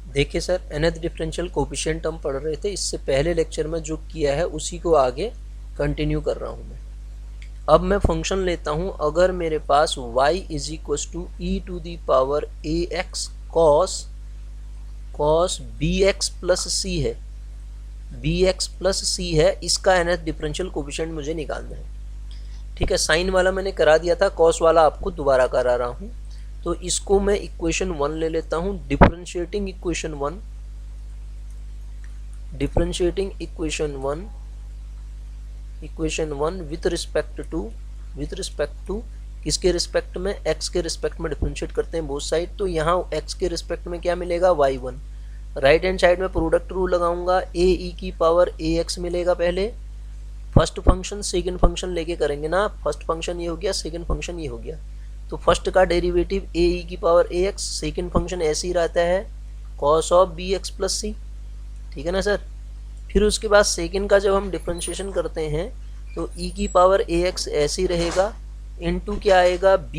देखिए sir, nth differential coefficient हम पढ़ रहे थे, इससे पहले लेक्चर में जो किया है उसी को आगे कंटिन्यू कर रहा हूँ मैं। अब मैं फंक्शन लेता हूँ, अगर मेरे पास y is equal to e to the power A x cos B x plus C है, बी एक्स प्लस सी है, इसका nth डिफरेंशियल कोफिशिएंट मुझे निकालना है। ठीक है, साइन वाला मैंने करा दिया था, कॉस वाला आपको दोबारा करा रहा हूँ। तो इसको मैं इक्वेशन 1 ले लेता हूँ, differentiating equation 1, differentiating equation 1 with respect to किसके रिस्पेक्ट में, x के रिस्पेक्ट में डिफरेंशिएट करते हैं बोथ साइड। तो यहाँ x के रिस्पेक्ट में क्या मिलेगा, y1। राइट हैंड साइड में प्रोडक्ट रूल लगाऊंगा, a e की पावर ax मिलेगा पहले, फर्स्ट फंक्शन सेकंड फंक्शन लेके करेंगे ना, फर्स्ट फंक्शन ये हो गया, सेकंड फंक्शन ये हो गया। तो फर्स्ट का डेरिवेटिव a e की पावर ax, सेकंड फंक्शन ऐसे ही रहता है cos ऑफ bx प्लस सी, ठीक है ना सर। फिर उसके बाद सेकंड का जब हम डिफरेंशिएशन करते हैं तो e की पावर ax ऐसे ही रहेगा, इनटू क्या आएगा b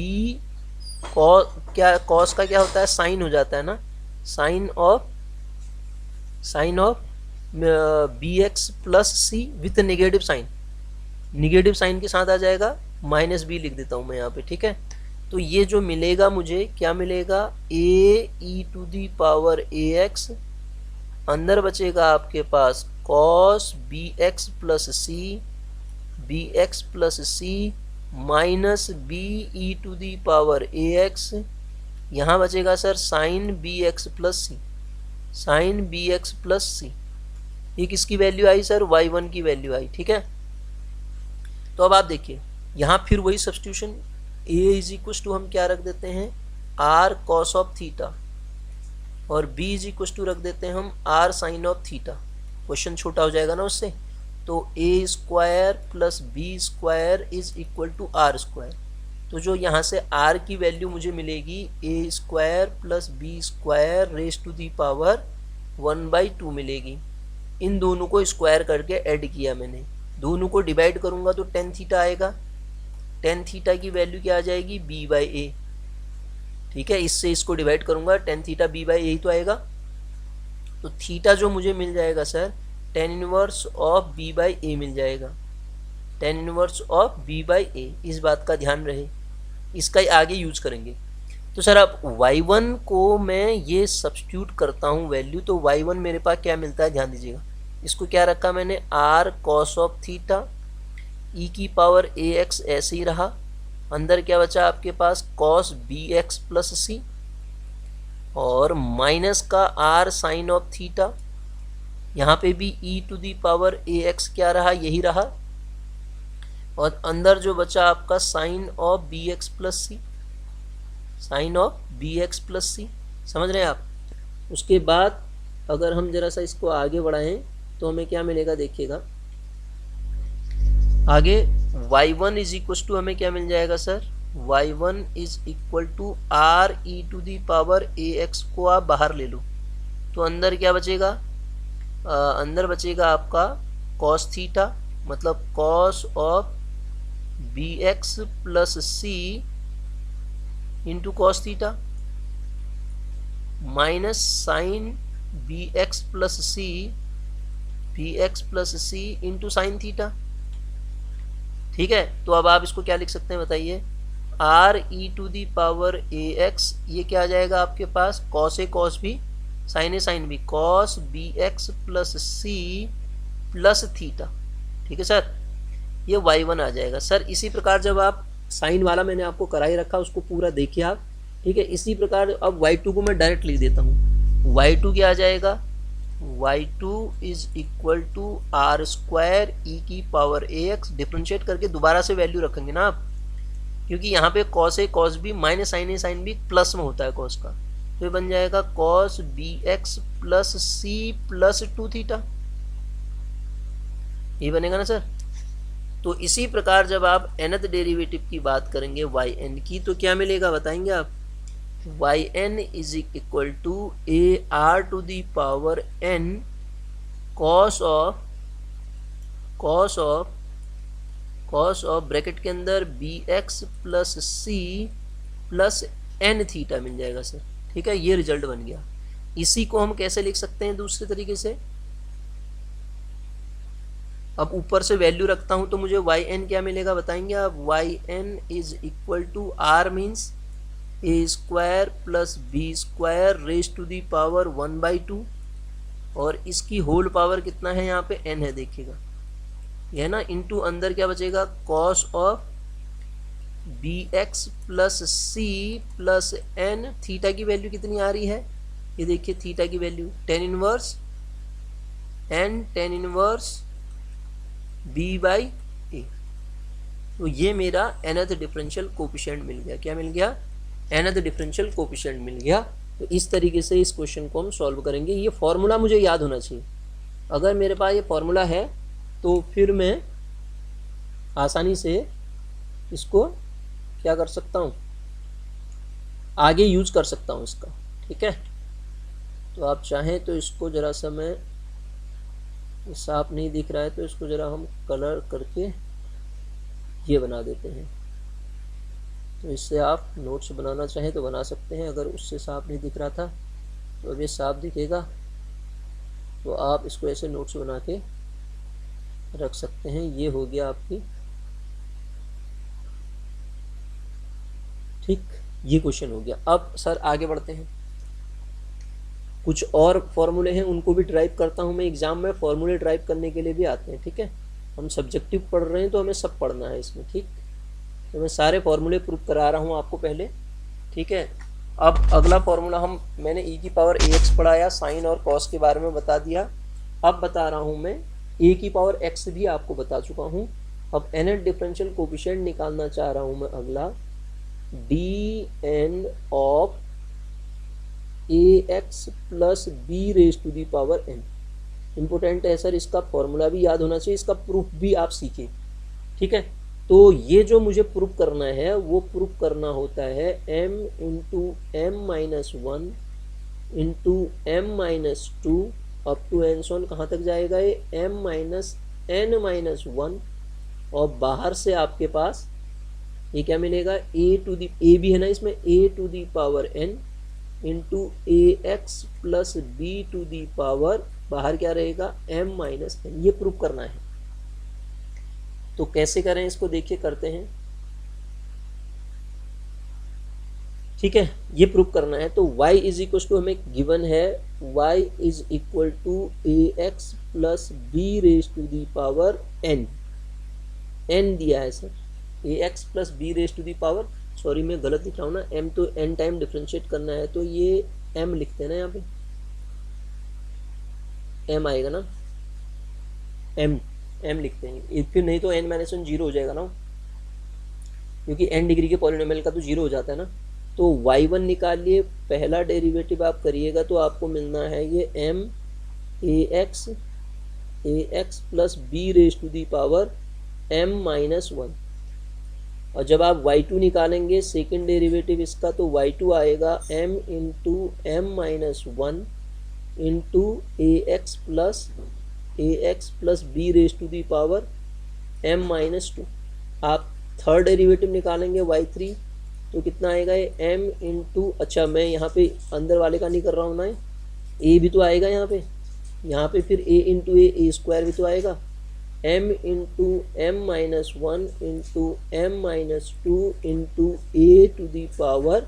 cos का क्या होता है, साइन हो जाता है ना, sine of B x plus C with negative sine के साथ आ जाएगा, माइनस बी लिख देता हूँ मैं यहाँ पे, ठीक है। तो ये जो मिलेगा मुझे, क्या मिलेगा, A e to the power A x, अंदर बचेगा आपके पास cos B x plus C minus B e to the power A x, यहाँ बचेगा sir sine B x plus C. ये किसकी वैल्यू आई सर, y1 की वैल्यू आई, ठीक है। तो अब आप देखिए, यहाँ फिर वही substitution, a is equal to हम क्या रख देते हैं, r cos ऑफ थीटा, और b इज इक्व टू रख देते हैं हम r sine of theta. Question छोटा हो जाएगा ना उससे। तो a square plus B square is equal to are square. तो जो यहाँ से r की वैल्यू मुझे मिलेगी, a square plus B square raise to the power 1/2 मिलेगी। इन दोनों को स्क्वायर करके ऐड किया मैंने, दोनों को डिवाइड करूंगा तो टेन थीटा आएगा, टेन थीटा की वैल्यू क्या आ जाएगी, b/a, ठीक है। इससे इसको डिवाइड करूंगा, टेन थीटा b/a ही तो आएगा। तो थीटा जो मुझे मिल जाएगा sir, tan inverse of b/a मिल जाएगा, टेन इनवर्स ऑफ b/a। इस बात का ध्यान रहे, इसका आगे यूज करेंगे। तो सर अब y1 को मैं ये सब्स्टिट्यूट करता हूँ वैल्यू, तो y1 मेरे पास क्या मिलता है, ध्यान दीजिएगा। इसको क्या रखा मैंने, r cos of theta, e की पावर ax ऐसे ही रहा, अंदर क्या बचा आपके पास, cos bx प्लस सी, और माइनस का r साइन ऑफ थीटा, यहाँ पे भी e to the power ax क्या रहा, यही रहा, और अंदर जो बचा आपका sine of bx plus C, sine of bx plus C, समझ रहे हैं आप। उसके बाद अगर हम जरा सा इसको आगे बढ़ाएं तो हमें क्या मिलेगा, देखिएगा आगे y1 इज इक्व टू हमें क्या मिल जाएगा sir, y1 is equal to r e to the power ax को आप बाहर ले लो, तो अंदर क्या बचेगा, अंदर बचेगा आपका cos थीटा, मतलब cos of bx plus C into cos theta, minus sine B x plus C into sine theta, ठीक है। तो अब आप इसको क्या लिख सकते हैं बताइए, r e to the power A x, ये क्या आ जाएगा आपके पास, cos a cos b, sine a sine b, cos B x plus c plus theta, ठीक है सर। ये y1 आ जाएगा सर। इसी प्रकार जब आप साइन वाला मैंने आपको करा ही रखा, उसको पूरा देखिए आप, ठीक है। इसी प्रकार अब y2 को मैं डायरेक्ट लिख देता हूँ, y2 क्या आ जाएगा, y2 is equal to are square e की पावर ax, डिफ्रेंशिएट करके दोबारा से वैल्यू रखेंगे ना आप, क्योंकि यहाँ पे cos a cos b minus sine a sine b plus में होता है cos का, तो ये बन जाएगा cos bx plus c plus 2 theta, ये बनेगा ना सर। तो इसी प्रकार जब आप nth डेरिवेटिव की बात करेंगे yn की, तो क्या मिलेगा बताएंगे आप, yn is equal to a r to the power n cos of bracket के अंदर bx plus c plus n theta मिल जाएगा सर, ठीक है। ये रिजल्ट बन गया। इसी को हम कैसे लिख सकते हैं दूसरे तरीके से, अब ऊपर से वैल्यू रखता हूं तो मुझे वाई एन क्या मिलेगा बताएंगे आप। Y N is equal to R means A square plus B square raise to the power 1/2 और इसकी होल पावर कितना है यहाँ पे n है, देखिएगा यह ना, इंटू अंदर क्या बचेगा cos of B x plus c plus n. Theta की वैल्यू कितनी आ रही है, ये देखिए थीटा की value tan inverse n tan inverse b by a. तो ये मेरा nth डिफरेंशियल कोफिशिएंट मिल गया। क्या मिल गया, nth डिफरेंशियल कोफिशिएंट मिल गया। तो इस तरीके से इस क्वेश्चन को हम सॉल्व करेंगे। ये फॉर्मूला मुझे याद होना चाहिए, अगर मेरे पास ये फॉर्मूला है तो फिर मैं आसानी से इसको क्या कर सकता हूँ, आगे यूज कर सकता हूँ इसका। ठीक है, तो आप चाहें तो इसको ज़रा सा, मैं साफ नहीं दिख रहा है तो इसको ज़रा हम कलर करके ये बना देते हैं। तो इससे आप नोट्स बनाना चाहें तो बना सकते हैं। अगर उससे साफ नहीं दिख रहा था तो अब ये साफ दिखेगा, तो आप इसको ऐसे नोट्स बना के रख सकते हैं। ये हो गया आपकी, ठीक, ये क्वेश्चन हो गया। अब सर आगे बढ़ते हैं, कुछ और फॉर्मूले हैं उनको भी ड्राइव करता हूं मैं। एग्जाम में फॉर्मूले ड्राइव करने के लिए भी आते हैं। ठीक है, हम सब्जेक्टिव पढ़ रहे हैं तो हमें सब पढ़ना है इसमें। ठीक, तो मैं सारे फॉर्मूले प्रूव करा रहा हूँ आपको पहले। ठीक है, अब अगला फॉर्मूला मैंने e की पावर ax पढ़ाया, साइन और कॉस के बारे में बता दिया। अब बता रहा हूँ मैं a की पावर x भी आपको बता चुका हूँ। अब nth डिफरेंशियल कोफिशिएंट निकालना चाह रहा हूँ मैं। अगला dn of ax plus b raise to the power n। Important है सर, इसका फॉर्मूला भी याद होना चाहिए, इसका प्रूफ भी आप सीखें। ठीक है, तो ये जो मुझे प्रूफ करना है वो प्रूफ करना होता है m into m minus 1 into m minus 2 up to and so on. कहाँ तक जाएगा ये, m माइनस n माइनस 1, और बाहर से आपके पास ये क्या मिलेगा, a टू दी, a भी है ना इसमें, a to the power n into ax plus b to the power, बाहर क्या रहेगा m माइनस n। ये प्रूफ करना है। तो कैसे करें इसको, देखिए करते हैं। ठीक है, ये प्रूफ करना है। तो y इज इक्वल टू हमें गिवन है, y is equal to ax plus b raise to the power n। n दिया है sir, ax plus b raise to the power, sorry मैं गलत लिख रहा हूँ ना, m तो n टाइम डिफ्रेंशिएट करना है तो ये m लिखते हैं ना, यहाँ पे m आएगा ना, m लिखते हैं, फिर नहीं तो n माइनस 1 जीरो हो जाएगा ना, क्योंकि n डिग्री के पॉलिनोमियल का तो जीरो हो जाता है ना। तो y1 निकालिए, पहला डेरिवेटिव आप करिएगा तो आपको मिलना है ये m ax plus b raise to the power m minus 1। और जब आप y2 निकालेंगे सेकेंड डेरिवेटिव इसका, तो y2 आएगा m into m minus 1 into ax plus b raise to the power m minus 2। आप थर्ड डेरिवेटिव निकालेंगे y3 तो कितना आएगा ये m इंटू, अच्छा मैं यहाँ पे अंदर वाले का नहीं कर रहा हूँ ना, a भी तो आएगा यहाँ पे फिर a इंटू a स्क्वायर भी तो आएगा, m into m minus 1 into m minus 2 into a to the power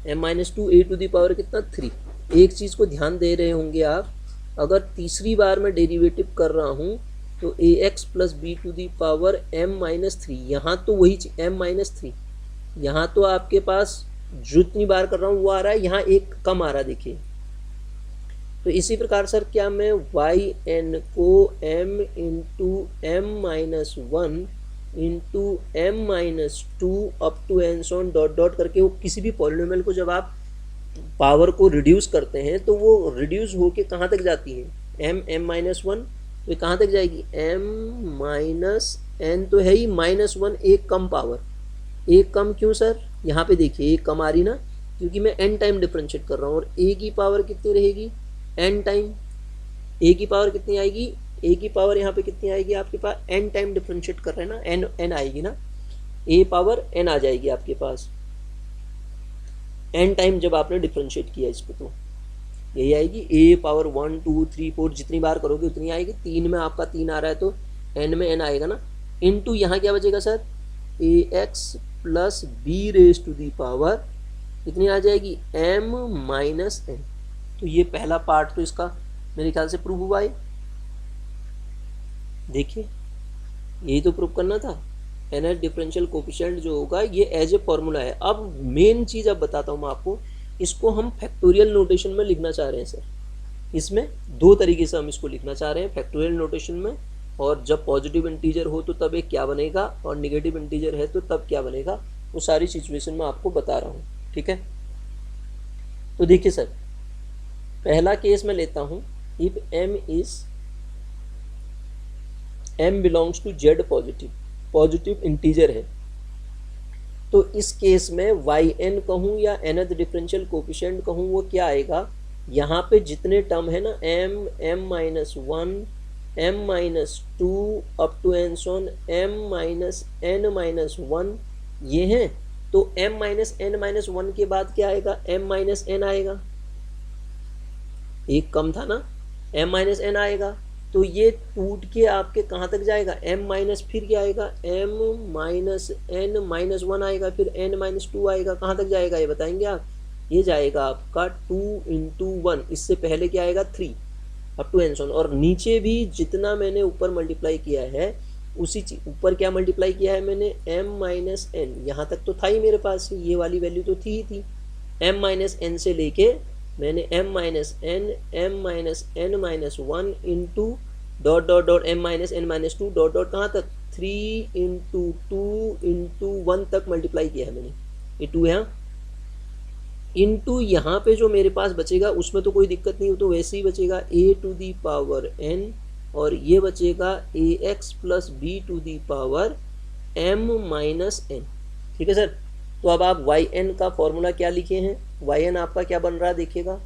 m minus 2, a to the power कितना 3। एक चीज़ को ध्यान दे रहे होंगे आप, अगर तीसरी बार मैं डेरिवेटिव कर रहा हूँ तो ax plus B to the power m minus 3, यहाँ तो वही m माइनस 3, यहाँ तो आपके पास जितनी बार कर रहा हूँ वो आ रहा है, यहाँ एक कम आ रहा है, देखिए। तो इसी प्रकार सर क्या मैं yn को m into m minus 1 into m minus 2 up to and so on dot dot करके, वो किसी भी पॉलिनोमियल को जब आप पावर को रिड्यूस करते हैं तो वो रिड्यूस होके कहाँ तक जाती है, m माइनस 1, तो कहाँ तक जाएगी m माइनस n, तो है ही माइनस 1, एक कम पावर, एक कम क्यों सर, यहाँ पे देखिए एक कम आ रही ना, क्योंकि मैं n टाइम डिफरेंशिएट कर रहा हूँ, और a की पावर कितनी रहेगी n टाइम, a की पावर कितनी आएगी, a की पावर यहाँ पे कितनी आएगी आपके पास, n टाइम डिफरेंशिएट कर रहे हैं ना, n आएगी ना, a पावर n आ जाएगी आपके पास n टाइम जब आपने डिफरेंशिएट किया इसको। यही आएगी, ए पावर 1 2 3 4 जितनी बार करोगे उतनी आएगी। 3 में आपका 3 आ रहा है तो n में n आएगा ना, इनटू यहाँ क्या बचेगा sir, A X plus B raise to the power कितनी आ जाएगी, m माइनस n। तो ये पहला पार्ट तो इसका मेरे ख्याल से प्रूव हुआ है। देखिए यही तो प्रूव करना था, nth डिफरेंशियल कोफिशिएंट जो होगा ये एज ए फॉर्मूला है। अब मेन चीज़ अब बताता हूँ मैं आपको, इसको हम फैक्टोरियल नोटेशन में लिखना चाह रहे हैं सर। इसमें दो तरीके से हम इसको लिखना चाह रहे हैं फैक्टोरियल नोटेशन में, और जब पॉजिटिव इंटीजर हो तो तब एक क्या बनेगा और निगेटिव इंटीजर है तो तब क्या बनेगा, वो सारी सिचुएशन मैं आपको बता रहा हूँ, ठीक है। तो देखिए सर, पहला केस मैं लेता हूँ, if m belongs to z positive integer है, तो इस केस में yn कहूँ या nth डिफरेंशियल कोफिशिएंट कहूँ, वो क्या आएगा, यहाँ पे जितने टर्म है ना m minus 1 m minus 2 up to and so on m minus n minus 1 ये हैं, तो m माइनस n माइनस 1 के बाद क्या आएगा, m माइनस n आएगा, एक कम था ना, m माइनस n आएगा, तो ये टूट के आपके कहाँ तक जाएगा, m माइनस फिर क्या आएगा, m माइनस n माइनस 1 आएगा, फिर n माइनस 2 आएगा, कहाँ तक जाएगा ये बताएंगे आप, ये जाएगा आपका 2 इंटू 1, इससे पहले क्या आएगा 3 अप टू एन सोन, और नीचे भी जितना मैंने ऊपर मल्टीप्लाई किया है उसी ऊपर क्या मल्टीप्लाई किया है मैंने, m माइनस n, यहाँ तक तो था ही मेरे पास, ये वाली वैल्यू तो थी ही थी, m माइनस n से लेके मैंने m minus n minus 1 into dot dot dot m minus n minus 2 dot dot कहाँ तक 3 इंटू 2 इंटू 1 तक मल्टीप्लाई किया है मैंने, ये 2 है, इंटू यहाँ पे जो मेरे पास बचेगा उसमें तो कोई दिक्कत नहीं हो, तो वैसे ही बचेगा a to the power n, और ये बचेगा ax plus B to the power m minus n, ठीक है सर। तो अब आप yn का फॉर्मूला क्या लिखे हैं, yn आपका क्या बन रहा है देखिएगा,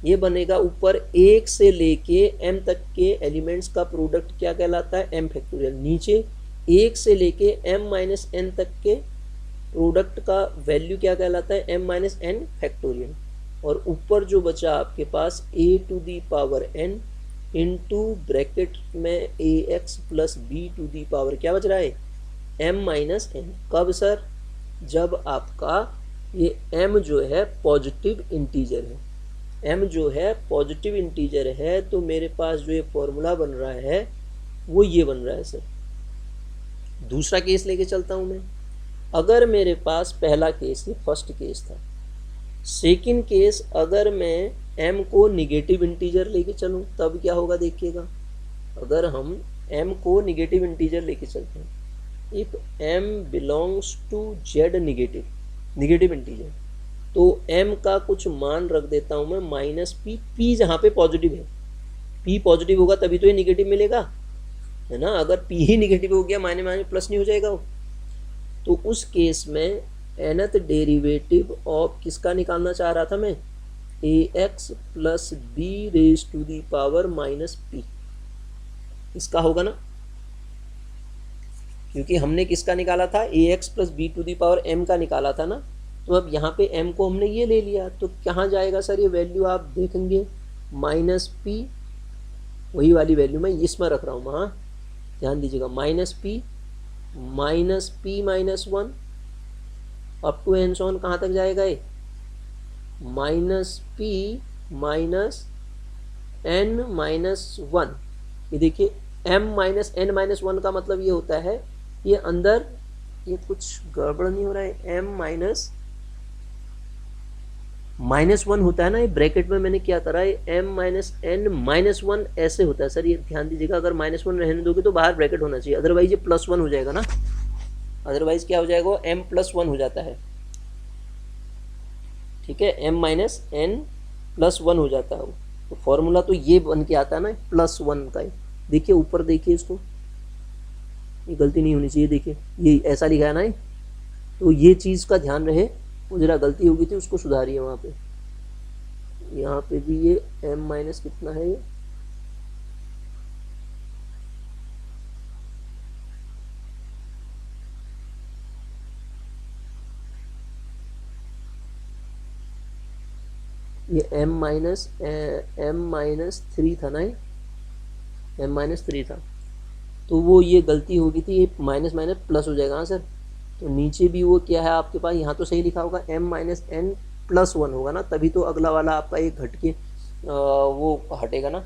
ये बनेगा ऊपर 1 से लेके m तक के एलिमेंट्स का प्रोडक्ट क्या कहलाता है, m फैक्टोरियल, नीचे 1 से लेके m माइनस n तक के प्रोडक्ट का वैल्यू क्या कहलाता है, m माइनस n फैक्टोरियल, और ऊपर जो बचा आपके पास a to the power n into bracket में ax plus B to the power क्या बच रहा है, m माइनस n। कब सर, जब आपका ये m जो है पॉजिटिव इंटीजर है, m जो है पॉजिटिव इंटीजर है, तो मेरे पास जो ये फॉर्मूला बन रहा है वो ये बन रहा है सर। दूसरा केस लेके चलता हूँ मैं, अगर मेरे पास पहला केस ये फर्स्ट केस था, सेकंड केस अगर मैं m को निगेटिव इंटीजर लेके चलूँ तब क्या होगा देखिएगा, अगर हम m को निगेटिव इंटीजर लेके चलते हैं, if m belongs to z negative integer, तो m का कुछ मान रख देता हूँ मैं माइनस p जहाँ पे पॉजिटिव है, p पॉजिटिव होगा तभी तो ये निगेटिव मिलेगा, है ना, अगर p ही निगेटिव हो गया माइनस माइनस प्लस नहीं हो जाएगा वो। तो उस केस में nth डेरिवेटिव ऑफ किसका निकालना चाह रहा था मैं, ax plus B raise to the power minus p, इसका होगा ना, क्योंकि हमने किसका निकाला था, ax plus B to the power m का निकाला था ना, तो अब यहाँ पे m को हमने ये ले लिया, तो कहाँ जाएगा सर ये वैल्यू, आप देखेंगे माइनस p, वही वाली वैल्यू मैं इसमें रख रहा हूँ, हाँ ध्यान दीजिएगा, minus p minus 1 up to and so on कहाँ तक जाएगा ये, minus p minus n minus 1, ये देखिए m माइनस n माइनस 1 का मतलब ये होता है, ये अंदर ये कुछ गड़बड़ नहीं हो रहा है, m माइनस 1 होता है ना, ये ब्रैकेट में मैंने क्या करा है, m माइनस n माइनस 1 ऐसे होता है सर, ये ध्यान दीजिएगा, अगर माइनस 1 रहने दोगे तो बाहर ब्रैकेट होना चाहिए, अदरवाइज ये प्लस 1 हो जाएगा ना, अदरवाइज क्या हो जाएगा, m प्लस 1 हो जाता है, ठीक है, m माइनस n प्लस 1 हो जाता है, तो फॉर्मूला तो ये बन के आता है ना प्लस 1 का, देखिए ऊपर देखिए इसको, ये गलती नहीं होनी चाहिए, देखिए ये ऐसा लिखा है ना, तो ये चीज़ का ध्यान रहे, वो जरा गलती होगी थी उसको सुधारिए वहाँ पे, यहाँ पे भी ये m माइनस कितना है, ये ये m-3 था ना, m-3 था, तो वो ये गलती हो गई थी, ये माइनस माइनस प्लस हो जाएगा। हाँ सर, तो नीचे भी वो क्या है आपके पास, यहाँ तो सही लिखा होगा m-n+1 होगा ना, तभी तो अगला वाला आपका एक घट के वो हटेगा ना।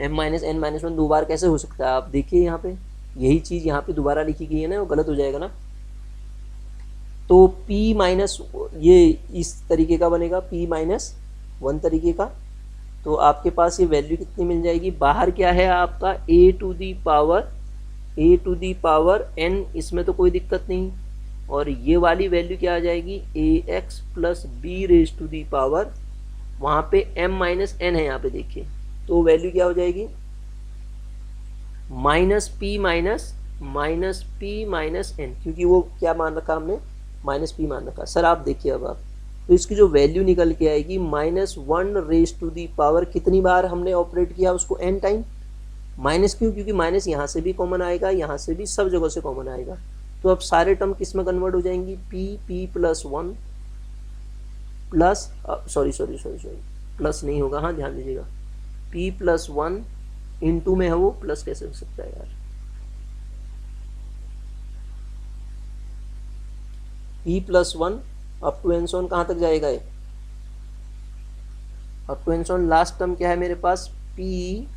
m-n-1 दो बार कैसे हो सकता है, आप देखिए यहाँ पे यही चीज़ यहाँ पे दोबारा लिखी गई है ना, वो गलत हो जाएगा ना। तो p माइनस ये इस तरीके का बनेगा, p-1 तरीके का। तो आपके पास ये वैल्यू कितनी मिल जाएगी, बाहर क्या है आपका a to the power n, इसमें तो कोई दिक्कत नहीं, और ये वाली वैल्यू क्या आ जाएगी ax plus B raise to the power, वहाँ पे m-n है यहाँ पे देखिए, तो वैल्यू क्या हो जाएगी -p-n, क्योंकि वो क्या मान रखा हमने, -p मान रखा। सर आप देखिए अब आप, तो इसकी जो वैल्यू निकल के आएगी -1 रेज टू दी पावर, कितनी बार हमने ऑपरेट किया उसको, n टाइम। माइनस क्यों, क्योंकि माइनस यहाँ से भी कॉमन आएगा, यहाँ से भी, सब जगह से कॉमन आएगा। तो अब सारे टर्म किस में कन्वर्ट हो जाएंगी, p+1 प्लस, सॉरी प्लस नहीं होगा, हाँ ध्यान दीजिएगा, p+1 इंटू में है वो, प्लस कैसे हो सकता है यार, p+1 up to and so on कहाँ तक जाएगा ये, up to and so on, last term क्या है मेरे पास, p+n-1,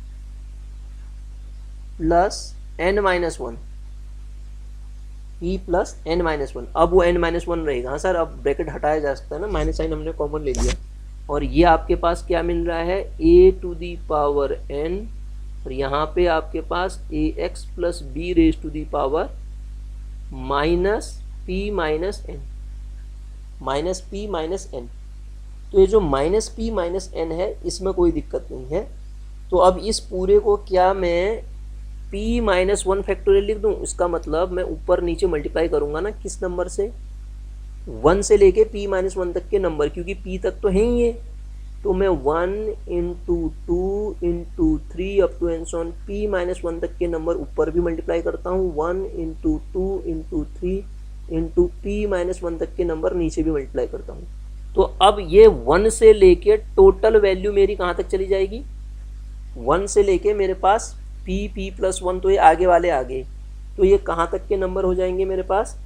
p+n-1, अब वो n-1 रहेगा। हाँ सर, अब ब्रैकेट हटाया जा सकता है ना, माइनस साइन हमने कॉमन ले लिया, और ये आपके पास क्या मिल रहा है a to the power n, और यहाँ पे आपके पास ax plus B raise to the power -p-n। तो ये जो -p-n है इसमें कोई दिक्कत नहीं है। तो अब इस पूरे को क्या मैं p-1 फैक्टोरियल लिख दूं, इसका मतलब मैं ऊपर नीचे मल्टीप्लाई करूंगा ना, किस नंबर से, 1 से लेके p-1 तक के नंबर, क्योंकि p तक तो है ही है, तो मैं 1 into 2 into 3 up to and so on p-1 तक के नंबर ऊपर भी मल्टीप्लाई करता हूँ, 1 इंटू 2 इंटू 3 इंटू p-1 तक के नंबर नीचे भी मल्टीप्लाई करता हूँ। तो अब ये 1 से लेके टोटल वैल्यू मेरी कहाँ तक चली जाएगी, 1 से लेके मेरे पास p+1, तो ये आगे वाले आगे, तो ये कहाँ तक के नंबर हो जाएंगे मेरे पास,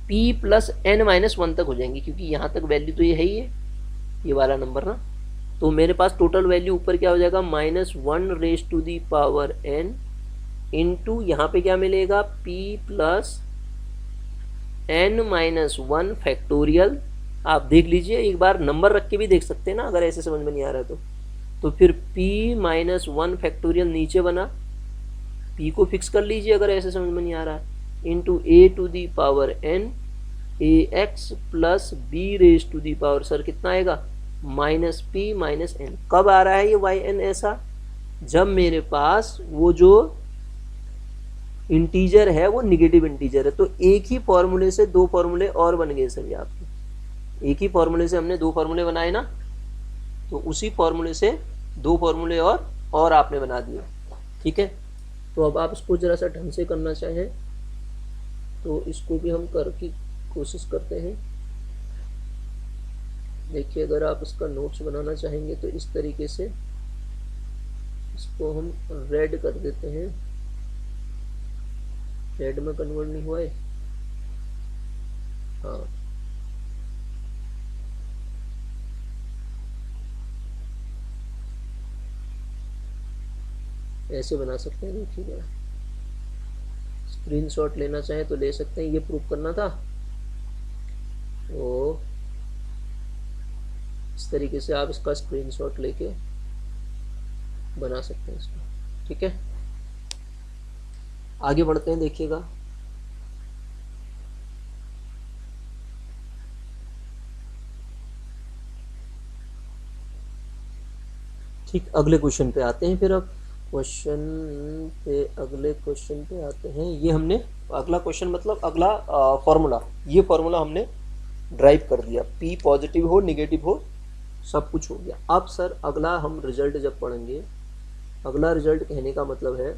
p+n-1 तक हो जाएंगे, क्योंकि यहाँ तक वैल्यू तो ये है ही है, ये वाला नंबर ना। तो मेरे पास टोटल वैल्यू ऊपर क्या हो जाएगा, -1 raise to the power n into यहाँ पे क्या मिलेगा, p+n-1 फैक्टोरियल। आप देख लीजिए एक बार, नंबर रख के भी देख सकते हैं ना, अगर ऐसे समझ में नहीं आ रहा है तो फिर p-1 फैक्टोरियल नीचे बना, p को फिक्स कर लीजिए अगर ऐसे समझ में नहीं आ रहा, into a to the power n ax plus B raise to the power, sir कितना आएगा, -p-n। कब आ रहा है ये yn ऐसा, जब मेरे पास वो जो इंटीजर है वो निगेटिव इंटीजर है। तो एक ही फॉर्मूले से दो फॉर्मूले और बन गए सर, आपके एक ही फॉर्मूले से हमने दो फॉर्मूले बनाए ना, तो उसी फॉर्मूले से दो फॉर्मूले और आपने बना दिए, ठीक है। तो अब आप इसको जरा सा ढंग से करना चाहें तो इसको भी हम कर की कोशिश करते हैं। देखिए अगर आप इसका नोट्स बनाना चाहेंगे तो इस तरीके से इसको हम रेड कर देते हैं, रेड में कन्वर्ट नहीं हुआ है, हाँ ऐसे बना सकते हैं। देखिए स्क्रीनशॉट लेना चाहें तो ले सकते हैं, ये प्रूफ करना था, तो इस तरीके से आप इसका स्क्रीनशॉट लेके बना सकते हैं इसको, ठीक है। आगे बढ़ते हैं, देखिएगा ठीक, अगले क्वेश्चन पे आते हैं। फिर अब अगले क्वेश्चन पे आते हैं। ये हमने अगला क्वेश्चन मतलब अगला फॉर्मूला, ये फॉर्मूला हमने ड्राइव कर दिया, p पॉजिटिव हो निगेटिव हो सब कुछ हो गया। अब सर अगला हम रिजल्ट जब पढ़ेंगे, अगला रिजल्ट कहने का मतलब है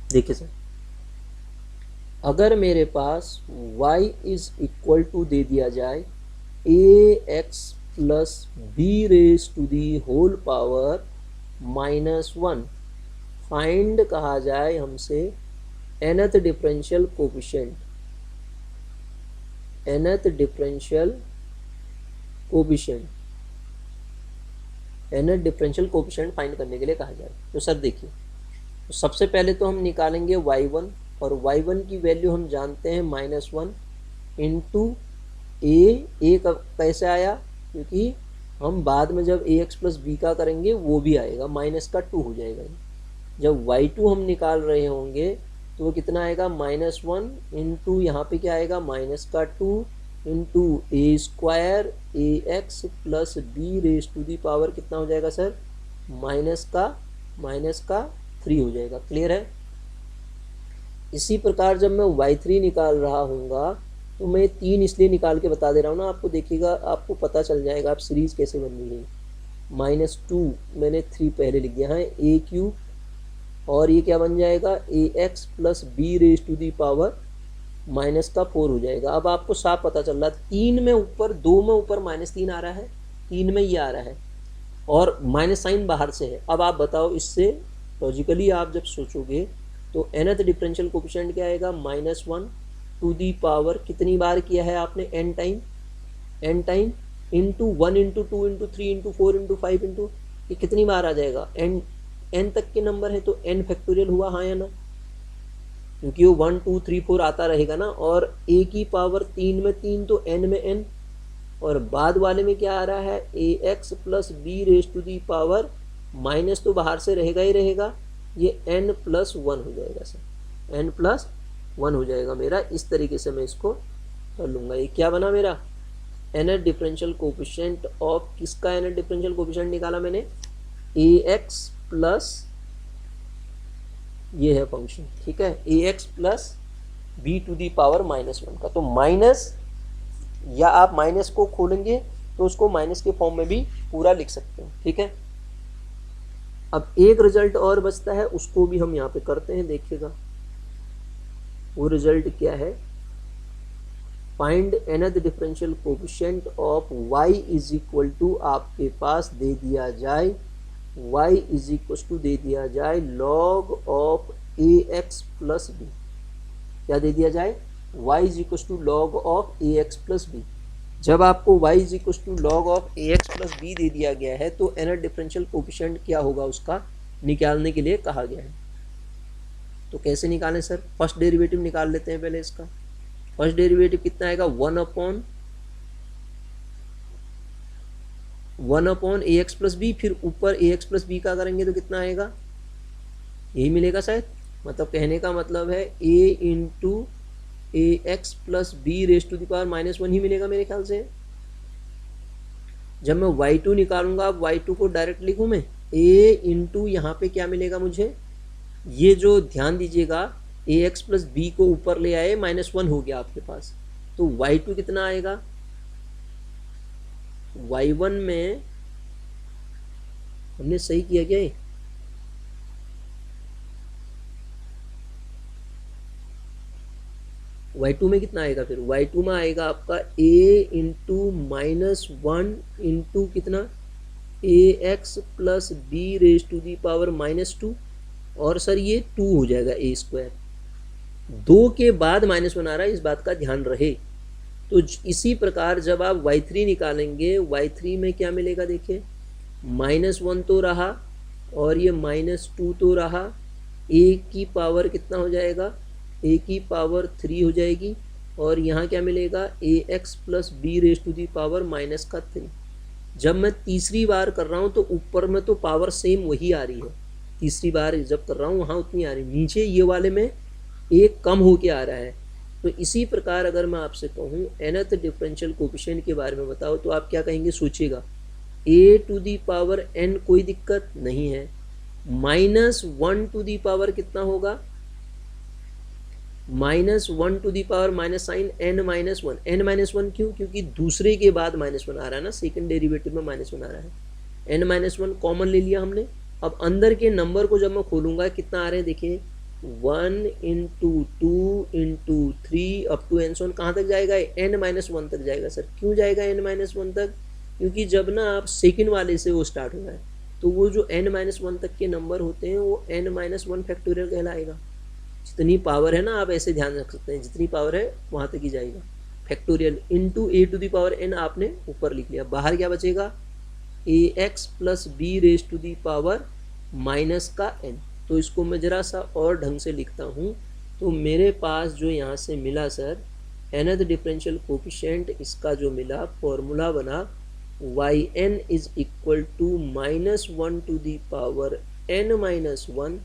देखिए सर, अगर मेरे पास y इज इक्वल टू दे दिया जाए ax plus B raise to the whole power -1, find कहा जाए हमसे nth differential coefficient, nth differential coefficient, nth differential coefficient find करने के लिए कहा जाए। तो सर देखिए, तो सबसे पहले तो हम निकालेंगे y1, और y1 की वैल्यू हम जानते हैं -1 इंटू ए कब कैसे आया, क्योंकि हम बाद में जब ax प्लस बी का करेंगे वो भी आएगा, -2 हो जाएगा। जब y2 हम निकाल रहे होंगे तो वो कितना आएगा, -1 इंटू यहाँ पे क्या आएगा, -2 into A square ax plus B raise to the power कितना हो जाएगा सर, -3 हो जाएगा। क्लियर है। इसी प्रकार जब मैं y3 निकाल रहा हूँगा तो मैं 3 इसलिए निकाल के बता दे रहा हूँ ना आपको, देखिएगा आपको पता चल जाएगा आप सीरीज कैसे बन रही है। -2 मैंने 3 पहले लिख दिया है, ए क्यूब, और ये क्या बन जाएगा, ax plus B raise to the power -4 हो जाएगा। अब आपको साफ पता चल रहा है 3 में ऊपर, 2 में ऊपर -3 आ रहा है, 3 में ये आ रहा है, और माइनस साइन बाहर से है। अब आप बताओ, इससे लॉजिकली आप जब सोचोगे तो nth डिफरेंशियल कोफिशिएंट क्या आएगा, -1 टू दी पावर, कितनी बार किया है आपने, n time into 1 into 2 into 3 into 4 into 5 into, ये कितनी बार आ जाएगा, n तक के नंबर है तो n फैक्टोरियल हुआ, हाँ या ना, क्योंकि वो 1 2 3 4 आता रहेगा ना, और a की पावर 3 में 3 तो n में n, और बाद वाले में क्या आ रहा है, ax plus B raise to the power, minus तो बाहर से रहेगा ही रहेगा, ये n+1 हो जाएगा सर, n+1 हो जाएगा मेरा। इस तरीके से मैं इसको कर लूँगा। ये क्या बना मेरा, nth डिफरेंशियल कोफिशिएंट ऑफ, किसका nth डिफरेंशियल कोफिशिएंट निकाला मैंने, ax प्लस, ये है फंक्शन, ठीक है, ax plus B to the power -1 का। तो माइनस, या आप माइनस को खोलेंगे तो उसको माइनस के फॉर्म में भी पूरा लिख सकते हैं, ठीक है। अब एक रिजल्ट और बचता है, उसको भी हम यहाँ पे करते हैं, देखिएगा वो रिजल्ट क्या है। Find nth differential coefficient of y is equal to, आपके पास दे दिया जाए y इज इक्वल टू दे दिया जाए log of ax plus b, क्या दे दिया जाए, y is equal to log of ax plus b. जब आपको y is equal to log of ax plus b दे दिया गया है तो nth डिफरेंशियल कोफिशिएंट क्या होगा उसका निकालने के लिए कहा गया है। तो कैसे निकालें सर, फर्स्ट डेरिवेटिव निकाल लेते हैं पहले इसका। फर्स्ट डेरिवेटिव कितना आएगा, 1 अपॉन ax प्लस बी, फिर ऊपर ax प्लस बी का करेंगे तो कितना आएगा, यही मिलेगा शायद, मतलब कहने का मतलब है a into ax plus B raise to the power -1 ही मिलेगा मेरे ख्याल से। जब मैं y2 निकालूंगा, अब y2 को डायरेक्ट लिखूं मैं, a इंटू यहाँ पे क्या मिलेगा मुझे, ये जो ध्यान दीजिएगा ax प्लस बी को ऊपर ले आए, -1 हो गया आपके पास, तो y2 कितना आएगा, y1 में हमने सही किया क्या, y2 में कितना आएगा, फिर y2 में आएगा आपका a इंटू -1 इंटू कितना, ax plus B raise to the power -2, और सर ये 2 हो जाएगा a स्क्वायर, 2 के बाद -1 आ रहा है, इस बात का ध्यान रहे। तो इसी प्रकार जब आप y3 निकालेंगे, y3 में क्या मिलेगा, देखिए -1 तो रहा और ये -2 तो रहा, a की पावर कितना हो जाएगा, a की पावर 3 हो जाएगी, और यहाँ क्या मिलेगा, ax plus B raise to the power -3। जब मैं तीसरी बार कर रहा हूँ तो ऊपर में तो पावर सेम वही आ रही है, तीसरी बार जब कर रहा हूँ वहाँ उतनी आ रही, नीचे ये वाले में एक कम होके आ रहा है। तो इसी प्रकार अगर मैं आपसे कहूँ nth डिफरेंशियल कोफिशिएंट के बारे में बताओ तो आप क्या कहेंगे, सोचिएगा, a to the power n कोई दिक्कत नहीं है, -1 टू दी पावर कितना होगा, -1 to the power minus sign n-1 क्यों, क्योंकि दूसरे के बाद -1 आ रहा है ना, सेकंड डेरिवेटिव में -1 आ रहा है, n-1 कॉमन ले लिया हमने। अब अंदर के नंबर को जब मैं खोलूंगा कितना आ रहे हैं, देखिए 1 into 2 into 3 up to and so on कहाँ तक जाएगा, n-1 तक जाएगा। सर क्यों जाएगा n-1 तक, क्योंकि जब ना आप सेकेंड वाले से वो स्टार्ट हो रहा है तो वो जो n-1 तक के नंबर होते हैं वो n-1 फैक्टोरियल कहलाएगा। जितनी पावर है ना, आप ऐसे ध्यान रख सकते हैं, जितनी पावर है वहाँ तक ही जाएगा। Factorial into A to the power n आपने ऊपर लिख लिया, बाहर क्या बचेगा, ax plus B raise to the power minus का n। तो इसको मैं ज़रा सा और ढंग से लिखता हूँ, तो मेरे पास जो यहाँ से मिला सर nth डिफरेंशियल कोफिशिएंट, इसका जो मिला फॉर्मूला बना yn is equal to -1 to the power n-1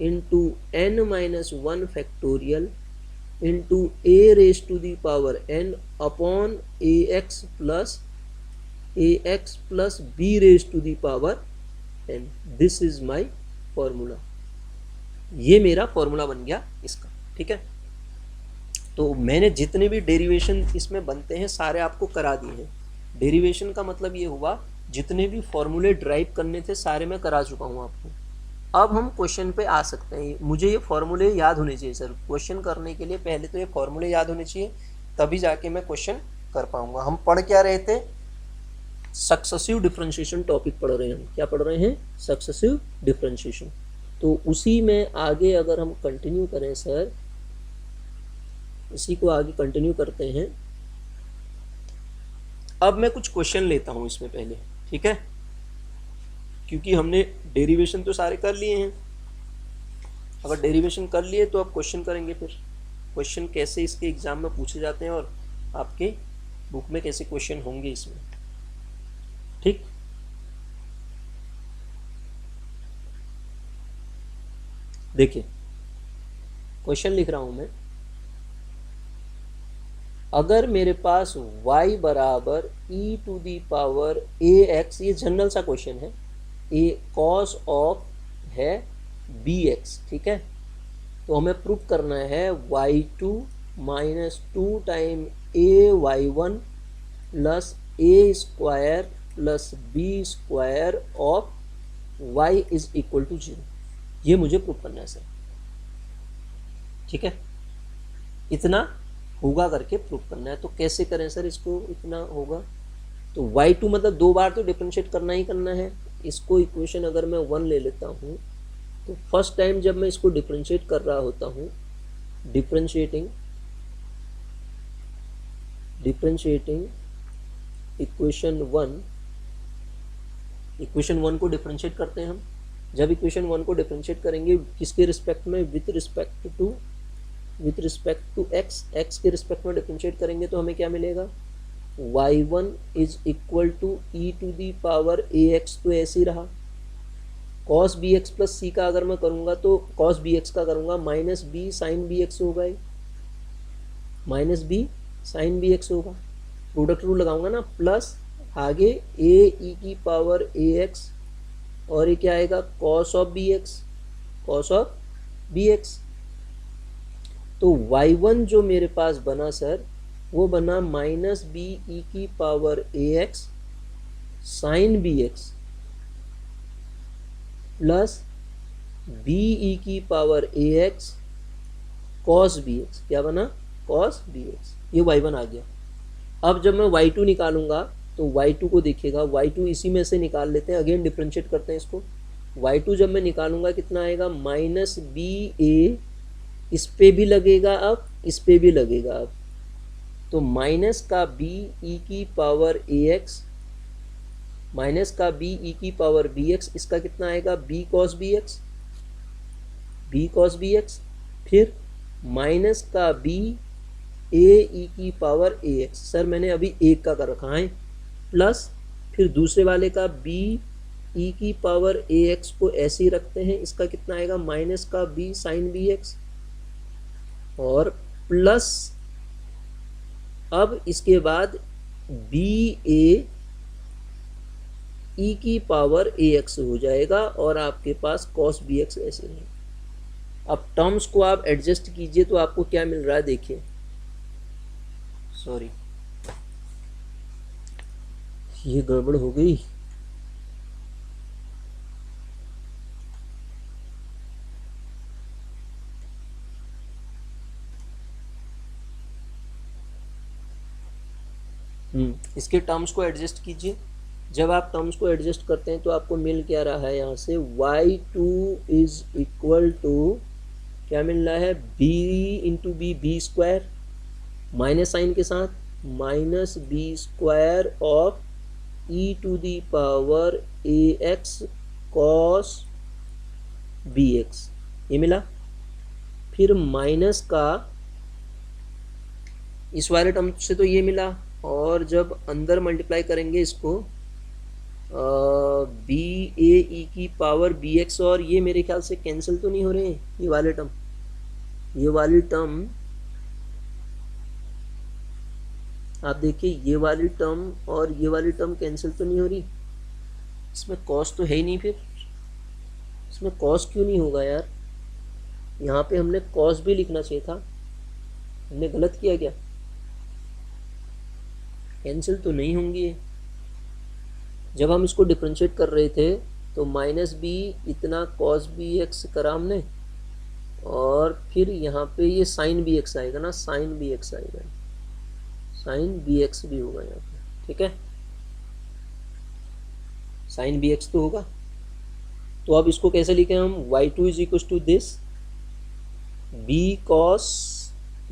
into n-1 factorial into a raise to the power n upon ax plus b raise to the power n। This is my formula. ये मेरा formula बन गया इसका, ठीक है। तो मैंने जितने भी डेरिवेशन इसमें बनते हैं सारे आपको करा दिए हैं। डेरिवेशन का मतलब ये हुआ जितने भी फॉर्मूले ड्राइव करने थे सारे मैं करा चुका हूँ आपको। अब हम क्वेश्चन पे आ सकते हैं। मुझे ये फॉर्मूले याद होने चाहिए सर, क्वेश्चन करने के लिए पहले तो ये फॉर्मूले याद होने चाहिए, तभी जाके मैं क्वेश्चन कर पाऊंगा। हम पढ़ क्या रहे थे, सक्सेसिव डिफरेंशिएशन टॉपिक पढ़ रहे हैं। हम क्या पढ़ रहे हैं, सक्सेसिव डिफरेंशिएशन। तो उसी में आगे अगर हम कंटिन्यू करें सर, इसी को आगे कंटिन्यू करते हैं। अब मैं कुछ क्वेश्चन लेता हूं इसमें पहले, ठीक है, क्योंकि हमने डेरिवेशन तो सारे कर लिए हैं। अगर डेरिवेशन कर लिए तो अब क्वेश्चन करेंगे। फिर क्वेश्चन कैसे इसके एग्जाम में पूछे जाते हैं और आपके बुक में कैसे क्वेश्चन होंगे इसमें, ठीक। देखिए क्वेश्चन लिख रहा हूं मैं। अगर मेरे पास y बराबर e to the power ax, ये जनरल सा क्वेश्चन है, a cos ऑफ है bx, ठीक है। तो हमें प्रूफ करना है y2 minus 2 time ay1 plus a square plus b square of y is equal to 0। ये मुझे प्रूफ करना है सर, ठीक है। इतना होगा करके प्रूफ करना है। तो कैसे करें सर इसको, इतना होगा तो y2 मतलब 2 बार तो डिफरेंशिएट करना ही करना है। इसको इक्वेशन अगर मैं 1 ले लेता हूँ तो फर्स्ट टाइम जब मैं इसको डिफरेंशिएट कर रहा होता हूँ, डिफरेंशिएटिंग इक्वेशन 1 को डिफरेंशिएट करते हैं हम। जब इक्वेशन 1 को डिफरेंशिएट करेंगे किसके रिस्पेक्ट में, विथ रिस्पेक्ट टू x के रिस्पेक्ट में डिफरेंशिएट करेंगे तो हमें क्या मिलेगा, y1 is equal to e to the power ax, तो ऐसे ही रहा। cos bx प्लस c का अगर मैं करूँगा तो cos bx का करूँगा माइनस b साइन bx होगा, माइनस b साइन bx होगा। प्रोडक्ट रूल लगाऊंगा ना, प्लस आगे a e की पावर ax और ये क्या आएगा, cos ऑफ bx। तो y1 जो मेरे पास बना सर वो बना माइनस बी ई की power ax sine bx plus b e की पावर ax cos bx, क्या बना, cos bx। ये y1 आ गया। अब जब मैं y2 निकालूंगा तो y2 को देखिएगा, y2 इसी में से निकाल लेते हैं, अगेन डिफरेंशिएट करते हैं इसको। y2 जब मैं निकालूंगा कितना आएगा, माइनस बी ए, इस पे भी लगेगा अब, इस पे भी लगेगा अब, तो माइनस का बी ई की पावर ax माइनस का बी ई की पावर bx, इसका कितना आएगा, b cos bx, फिर माइनस का b a e की पावर ax, सर मैंने अभी एक का कर रखा है, प्लस फिर दूसरे वाले का b e की पावर ax को ऐसे ही रखते हैं, इसका कितना आएगा, माइनस का b साइन bx और प्लस अब इसके बाद बी ए ई की पावर ax हो जाएगा और आपके पास cos bx ऐसे है। अब टर्म्स को आप एडजस्ट कीजिए तो आपको क्या मिल रहा है, देखिए, सॉरी ये गड़बड़ हो गई। इसके टर्म्स को एडजस्ट कीजिए। जब आप टर्म्स को एडजस्ट करते हैं तो आपको मिल क्या रहा है यहाँ से, y2 इज इक्वल टू क्या मिल रहा है, b into b square minus sine के साथ minus b square of e to the power A x cos B x, ये मिला। फिर माइनस का इस वाले टर्म से तो ये मिला, और जब अंदर मल्टीप्लाई करेंगे इसको बी ए ई की पावर बी एक्स, और ये मेरे ख्याल से कैंसिल तो नहीं हो रहे हैं ये वाले टर्म, ये वाली टर्म आप देखिए, ये वाली टर्म और ये वाली टर्म कैंसिल तो नहीं हो रही। इसमें कॉस तो है ही नहीं, फिर इसमें कॉस क्यों नहीं होगा यार, यहाँ पे हमने कॉस भी लिखना चाहिए था, हमने गलत किया क्या, कैंसिल तो नहीं होंगी। जब हम इसको डिफरेंशिएट कर रहे थे तो माइनस बी इतना कॉस बी एक्स करा हमने, और फिर यहाँ पे ये साइन बी एक्स आएगा ना, साइन बी एक्स आएगा, साइन बी एक्स भी होगा यहाँ पे, ठीक है, साइन बी एक्स तो होगा। तो अब इसको कैसे लिखें हम, y2 is equal to this b cos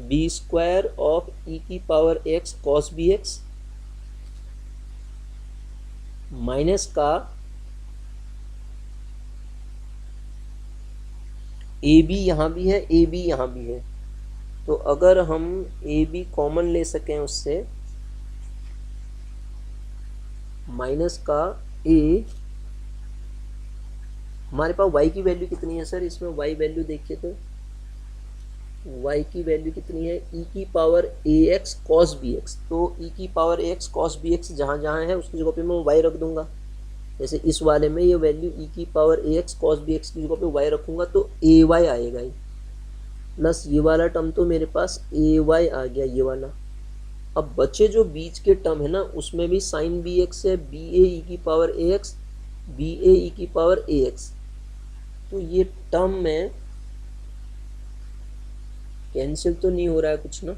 b square of e की power x cos b x minus का ए बी यहाँ भी है, ए बी यहाँ भी है, तो अगर हम ए बी कॉमन ले सकें उससे, माइनस का ए, हमारे पास y की वैल्यू कितनी है सर, इसमें y वैल्यू देखिए तो y की वैल्यू कितनी है, e की पावर ए एक्स कॉस बी एक्स, तो e की पावर ए एक्स कॉस बी एक्स जहाँ जहाँ है उसकी जगह पे मैं y रख दूंगा। जैसे इस वाले में ये वैल्यू e की पावर ए एक्स कॉस बी एक्स की जगह पे y रखूंगा तो ए वाई आएगा ही, प्लस ये वाला टर्म तो मेरे पास ए वाई आ गया, ये वाला। अब बचे जो बीच के टर्म है ना, उसमें भी साइन बी एक्स है, बी ए ई की पावर ए एक्स, बी ए ई की पावर ए एक्स, तो ये टर्म में कैंसिल तो नहीं हो रहा है कुछ ना,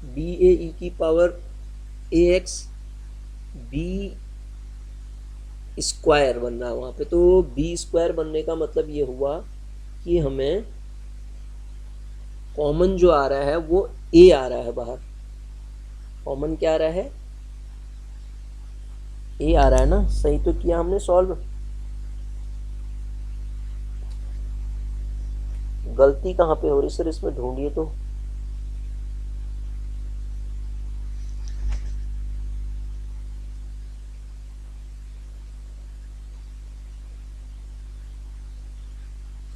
बी ए ई की पावर ए एक्स बी स्क्वायर बन रहा है वहाँ पे, तो बी स्क्वायर बनने का मतलब ये हुआ कि हमें कॉमन जो आ रहा है वो ए आ रहा है बाहर, कॉमन क्या आ रहा है, ए आ रहा है ना, सही तो किया हमने सॉल्व, गलती कहाँ पे हो रही सर इसमें ढूंढिए तो।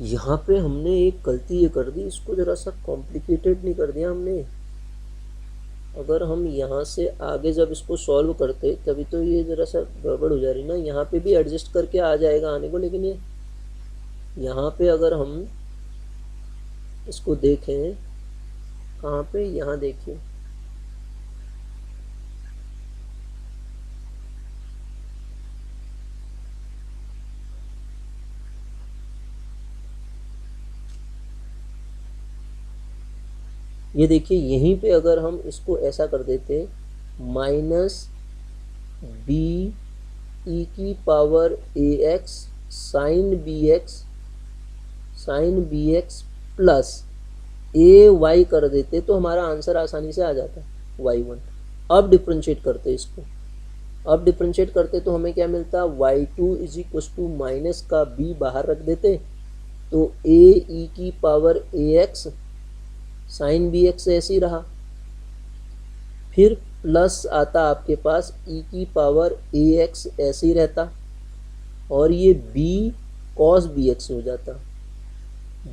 यहाँ पे हमने एक गलती ये कर दी, इसको जरा सा कॉम्प्लिकेटेड नहीं कर दिया हमने। अगर हम यहाँ से आगे जब इसको सॉल्व करते तभी तो ये ज़रा सा गड़बड़ हो जा रही ना, यहाँ पे भी एडजस्ट करके आ जाएगा आने को, लेकिन ये यहाँ पे अगर हम इसको देखें, कहाँ पे, यहाँ देखिए, ये देखिए यहीं पे अगर हम इसको ऐसा कर देते, माइनस बी ई की power A x sine B x plus a y कर देते तो हमारा आंसर आसानी से आ जाता, y1। अब डिफ्रेंशिएट करते इसको, अब डिफ्रेंशिएट करते तो हमें क्या मिलता, y2 is equal to minus का b बाहर रख देते तो a ई की पावर ए एक्स साइन बी एक्स ऐसे ही रहा, फिर प्लस आता आपके पास e की पावर ए एक्स ऐसे ही रहता, और ये b कॉस बी एक्स हो जाता,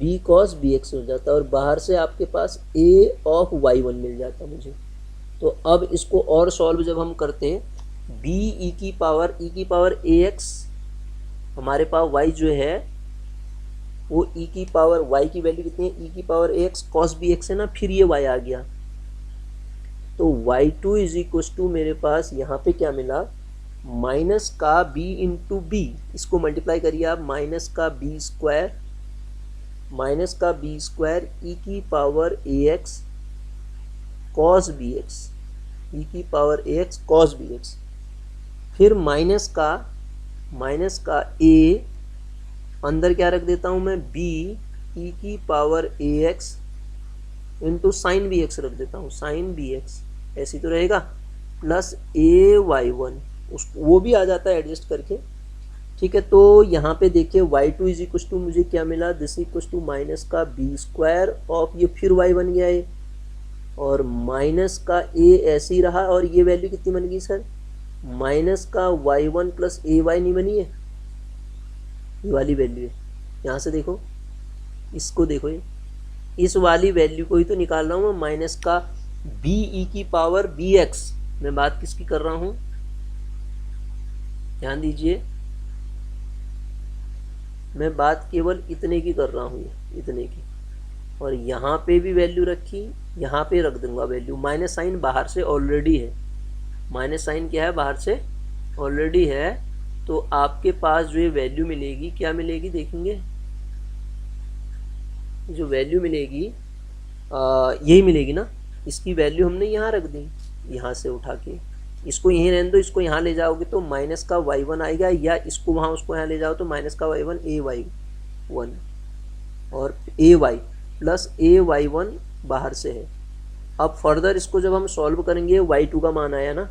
b कॉस बी एक्स हो जाता, और बाहर से आपके पास a ऑफ y1 मिल जाता मुझे। तो अब इसको और सॉल्व जब हम करते, b ई की पावर ए एक्स, हमारे पास y जो है वो e की पावर y की वैल्यू कितनी है, e की पावर ए एक्स कॉस बी एक्स है ना, फिर ये y आ गया, तो y2 इज इक्वल टू मेरे पास यहाँ पे क्या मिला, माइनस का b इंटू बी, इसको मल्टीप्लाई करिए आप, माइनस का b स्क्वायर ई की पावर ए एक्स कॉस बी एक्स, ई की पावर ए एक्स कॉस बी एक्स, फिर माइनस का ए, अंदर क्या रख देता हूँ मैं, बी ई की पावर ए x into sine B x रख देता हूँ, साइन बी एक्स ऐसी तो रहेगा, प्लस ए वाई वन, उस वो भी आ जाता है एडजस्ट करके। ठीक है, तो यहाँ पे देखिए y two is equal to मुझे क्या मिला, दिस इक्व टू माइनस का बी स्क्वायर ऑफ ये फिर वाई बन गया है, और माइनस का ए ऐसे ही रहा, और ये वैल्यू कितनी बन गई सर, माइनस का Y one plus a Y नहीं बनी है, ये वाली वैल्यू है। यहाँ से देखो, इसको देखो, ये इस वाली वैल्यू को ही तो निकाल रहा हूँ मैं, माइनस का बी ई की पावर बी एक्स, मैं बात किसकी कर रहा हूँ, ध्यान दीजिए, मैं बात केवल इतने की कर रहा हूँ, इतने की, और यहाँ पे भी वैल्यू रखी, यहाँ पे रख दूंगा वैल्यू, माइनस साइन बाहर से ऑलरेडी है, माइनस साइन क्या है, बाहर से ऑलरेडी है, तो आपके पास जो ये वैल्यू मिलेगी, क्या मिलेगी देखेंगे, जो वैल्यू मिलेगी यही मिलेगी ना, इसकी वैल्यू हमने यहाँ रख दी, यहाँ से उठा के, इसको यहीं रहने दो, इसको यहाँ ले जाओगे तो माइनस का वाई वन आएगा, या इसको वहाँ उसको यहाँ ले जाओ तो माइनस का वाई वन ए वाई वन, और ए Y plus a Y one बाहर से है। अब फर्दर इसको जब हम सॉल्व करेंगे, वाई टू का मान आया ना,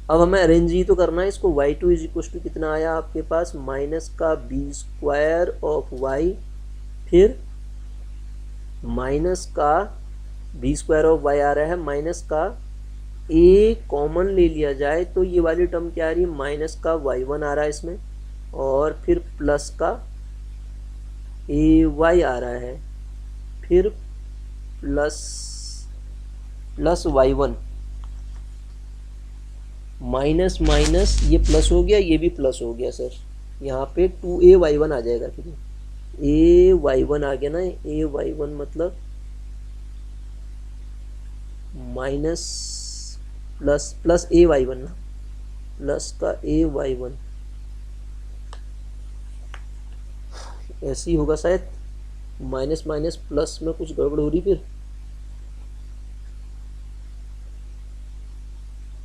अब हमें अरेंज ही तो करना है इसको, y two is equal to कितना आया आपके पास, माइनस का बी स्क्वायर ऑफ वाई, फिर माइनस का बी स्क्वायर ऑफ वाई आ रहा है, माइनस का ए कॉमन ले लिया जाए तो ये वाली टर्म क्या आ रही है, माइनस का वाई वन आ रहा है इसमें, और फिर प्लस का ए वाई आ रहा है, फिर plus y one, minus minus ये प्लस हो गया, ये भी प्लस हो गया सर, यहाँ पे 2a वाई वन आ जाएगा, फिर ए वाई वन आ गया ना, ए वाई वन मतलब minus plus a Y one ना, प्लस का ए वाई वन, ऐसे ही होगा शायद, माइनस माइनस प्लस में कुछ गड़बड़ हो रही, फिर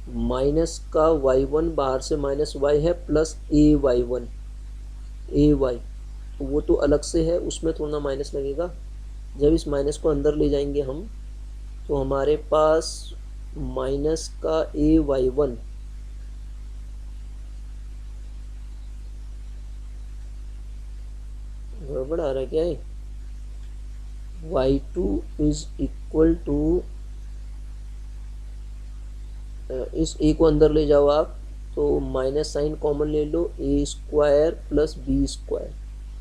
माइनस का वाई वन बाहर से माइनस वाई है, plus a Y one, A Y वो तो अलग से है, उसमें थोड़ा माइनस लगेगा, जब इस माइनस को अंदर ले जाएंगे हम तो हमारे पास माइनस का ए वाई वन, गड़बड़ आ रहा है क्या है, y two is equal to, इस ए को अंदर ले जाओ आप तो माइनस साइन कॉमन ले लो, ए स्क्वायर प्लस बी स्क्वायर,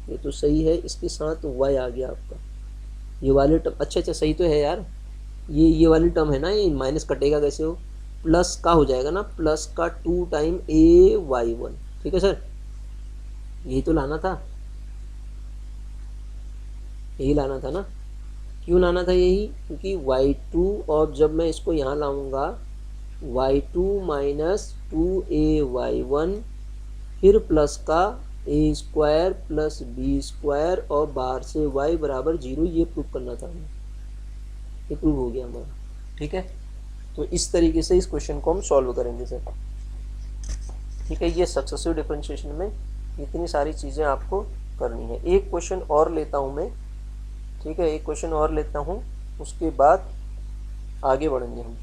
ये तो सही है, इसके साथ वाई आ गया आपका, ये वाली टर्म, अच्छा सही तो है यार, ये वाली टर्म है ना, ये माइनस कटेगा कैसे हो, प्लस का हो जाएगा ना, प्लस का 2 टाइम ए वाई वन, ठीक है सर, यही तो लाना था, यही लाना था ना, क्यों लाना था यही, क्योंकि वाई टू, और जब मैं इसको यहाँ लाऊंगा y two minus 2a y one, फिर प्लस का a square plus B square, और बाहर से y बराबर 0, ये प्रूव करना था हमें, ये प्रूव हो गया हमारा, ठीक है। तो इस तरीके से इस क्वेश्चन को हम सॉल्व करेंगे सर, ठीक है। ये सक्सेसिव डिफरेंशिएशन में इतनी सारी चीज़ें आपको करनी है। एक क्वेश्चन और लेता हूँ मैं, ठीक है, एक क्वेश्चन और लेता हूँ, उसके बाद आगे बढ़ेंगे हम।